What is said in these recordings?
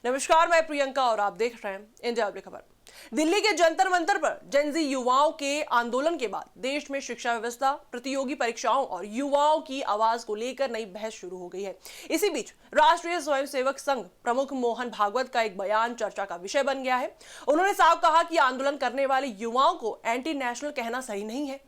नमस्कार, मैं प्रियंका और आप देख रहे हैं इंडिया अपडेट खबर। दिल्ली के जंतर मंतर पर जेनजी युवाओं के आंदोलन के बाद देश में शिक्षा व्यवस्था, प्रतियोगी परीक्षाओं और युवाओं की आवाज को लेकर नई बहस शुरू हो गई है। इसी बीच राष्ट्रीय स्वयंसेवक संघ प्रमुख मोहन भागवत का एक बयान चर्चा का विषय बन गया है। उन्होंने साफ कहा कि आंदोलन करने वाले युवाओं को एंटी नेशनल कहना सही नहीं है।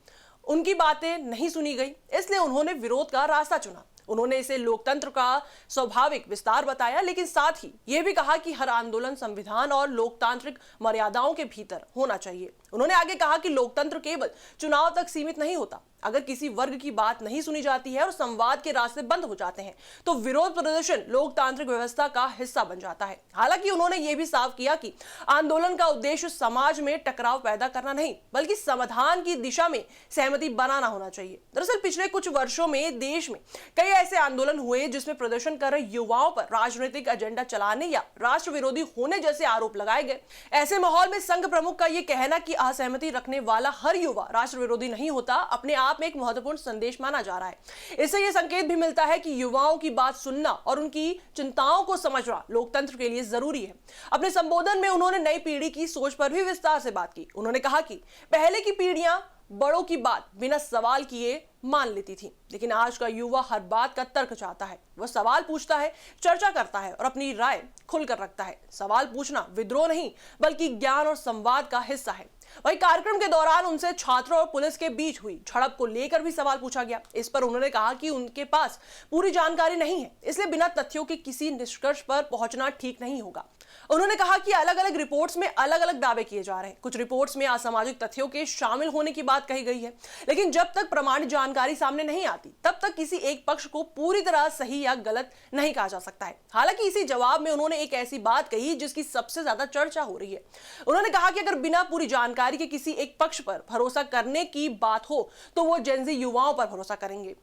उनकी बातें नहीं सुनी गई, इसलिए उन्होंने विरोध का रास्ता चुना। उन्होंने इसे लोकतंत्र का स्वाभाविक विस्तार बताया, लेकिन साथ ही यह भी कहा कि हर आंदोलन संविधान और लोकतांत्रिक मर्यादाओं के भीतर होना चाहिए। उन्होंने आगे कहा कि लोकतंत्र केवल चुनाव तक सीमित नहीं होता। अगर किसी वर्ग की बात नहीं सुनी जाती है और संवाद के रास्ते बंद हो जाते हैं तो विरोध प्रदर्शन लोकतांत्रिक व्यवस्था का हिस्सा बन जाता है। हालांकि उन्होंने यह भी साफ किया कि आंदोलन का उद्देश्य समाज में टकराव पैदा करना नहीं, बल्कि समाधान की दिशा में सहमति बनाना होना चाहिए। दरअसल पिछले कुछ वर्षों में देश में कई ऐसे आंदोलन हुए जिसमें प्रदर्शन कर रहे युवाओं पर राजनीतिक एजेंडा चलाने या राष्ट्र विरोधी होने जैसे आरोप लगाए गए। ऐसे माहौल में संघ प्रमुख का यह कहना कि असहमति रखने वाला हर युवा राष्ट्र विरोधी नहीं होता, अपने आप में एक महत्वपूर्ण संदेश माना जा रहा है। इससे यह संकेत भी मिलता है कि युवाओं की बात सुनना और उनकी चिंताओं को समझना लोकतंत्र के लिए जरूरी है। अपने संबोधन में उन्होंने नई पीढ़ी की सोच पर भी विस्तार से बात की। उन्होंने कहा कि पहले की पीढ़ियां बड़ों की बात बिना सवाल किए मान लेती थी, लेकिन आज का युवा हर बात का तर्क चाहता है। वह सवाल पूछता है, चर्चा करता है और अपनी राय खुलकर रखता है। सवाल पूछना विद्रोह नहीं, बल्कि ज्ञान और संवाद का हिस्सा है। वहीं कार्यक्रम के दौरान उनसे छात्रों और पुलिस के बीच हुई झड़प को लेकर भी सवाल पूछा गया। इस पर उन्होंने कहा कि उनके पास पूरी जानकारी नहीं है, इसलिए बिना तथ्यों के किसी निष्कर्ष पर पहुंचना ठीक नहीं होगा। उन्होंने कहा कि अलग अलग रिपोर्ट्स में अलग अलग दावे किए जा रहे हैं। कुछ रिपोर्ट्स में असामाजिक तथ्यों के शामिल होने की बात कही गई है, लेकिन जब तक प्रमाणित जानकारी सामने नहीं आती तब तक किसी एक पक्ष को पूरी तरह सही या गलत नहीं कहा जा सकता है। हालांकि इसी जवाब में उन्होंने एक ऐसी बात कही जिसकी सबसे ज्यादा चर्चा हो रही है। उन्होंने कहा कि अगर बिना पूरी जानकारी के किसी एक पक्ष पर भरोसा करने की बात हो तो वो जेनजी युवाओं पर भरोसा करेंगे।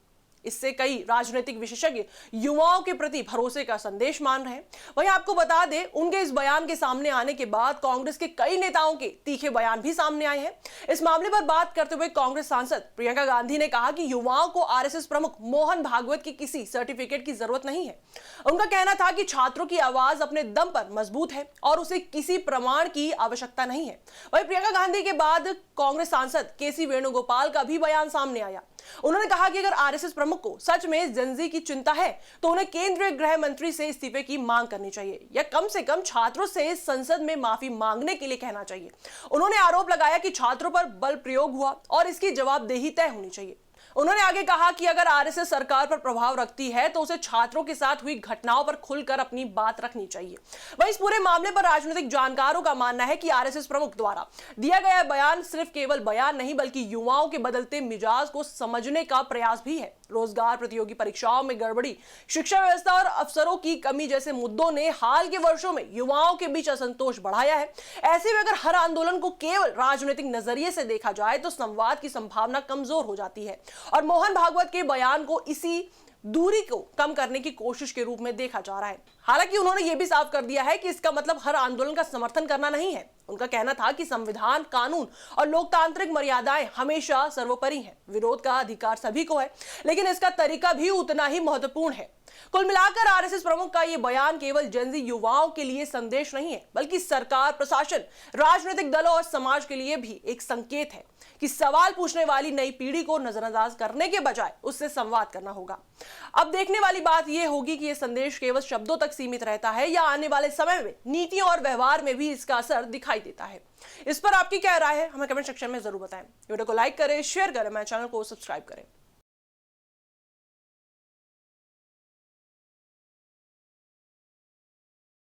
इससे कई राजनीतिक विशेषज्ञ युवाओं के प्रति भरोसे का संदेश मान रहे हैं। वहीं आपको बता दें, उनके इस बयान के सामने आने के बाद कांग्रेस के कई नेताओं के तीखे बयान भी सामने आए हैं। इस मामले पर बात करते हुए कांग्रेस सांसद प्रियंका गांधी ने कहा कि युवाओं को आरएसएस प्रमुख मोहन भागवत की किसी सर्टिफिकेट की जरूरत नहीं है। उनका कहना था कि छात्रों की आवाज अपने दम पर मजबूत है और उसे किसी प्रमाण की आवश्यकता नहीं है। वहीं प्रियंका गांधी के बाद कांग्रेस सांसद केसी वेणुगोपाल का भी बयान सामने आया। उन्होंने कहा कि अगर आरएसएस प्रमुख को सच में जेनजी की चिंता है तो उन्हें केंद्रीय गृह मंत्री से इस्तीफे की मांग करनी चाहिए या कम से कम छात्रों से संसद में माफी मांगने के लिए कहना चाहिए। उन्होंने आरोप लगाया कि छात्रों पर बल प्रयोग हुआ और इसकी जवाबदेही तय होनी चाहिए। उन्होंने आगे कहा कि अगर आरएसएस सरकार पर प्रभाव रखती है तो उसे छात्रों के साथ हुई घटनाओं पर खुलकर अपनी बात रखनी चाहिए। वहीं इस पूरे मामले पर राजनीतिक जानकारों का मानना है कि आरएसएस प्रमुख द्वारा दिया गया बयान सिर्फ केवल बयान नहीं, बल्कि युवाओं के बदलते मिजाज को समझने का प्रयास भी है। रोजगार, प्रतियोगी परीक्षाओं में गड़बड़ी, शिक्षा व्यवस्था और अवसरों की कमी जैसे मुद्दों ने हाल के वर्षों में युवाओं के बीच असंतोष बढ़ाया है। ऐसे में अगर हर आंदोलन को केवल राजनीतिक नजरिए से देखा जाए तो संवाद की संभावना कमजोर हो जाती है और मोहन भागवत के बयान को इसी दूरी को कम करने की कोशिश के रूप में देखा जा रहा है। हालांकि उन्होंने यह भी साफ कर दिया है कि इसका मतलब हर आंदोलन का समर्थन करना नहीं है। उनका कहना था कि संविधान, कानून और लोकतांत्रिक मर्यादाएं हमेशा सर्वोपरि हैं। विरोध का अधिकार सभी को है, लेकिन इसका तरीका भी उतना ही महत्वपूर्ण है। कुल मिलाकर आरएसएस प्रमुख का यह बयान केवल जेनजी युवाओं के लिए संदेश नहीं है, बल्कि सरकार, प्रशासन, राजनीतिक दलों और समाज के लिए भी एक संकेत है कि सवाल पूछने वाली नई पीढ़ी को नजरअंदाज करने के बजाय उससे संवाद करना होगा। अब देखने वाली बात यह होगी कि यह संदेश केवल शब्दों तक सीमित रहता है या आने वाले समय में नीतियों और व्यवहार में भी इसका असर दिखाई देता है। इस पर आपकी क्या राय है, हमें कमेंट सेक्शन में जरूर बताएं। वीडियो को लाइक करें, शेयर करें, मेरे चैनल को सब्सक्राइब करें।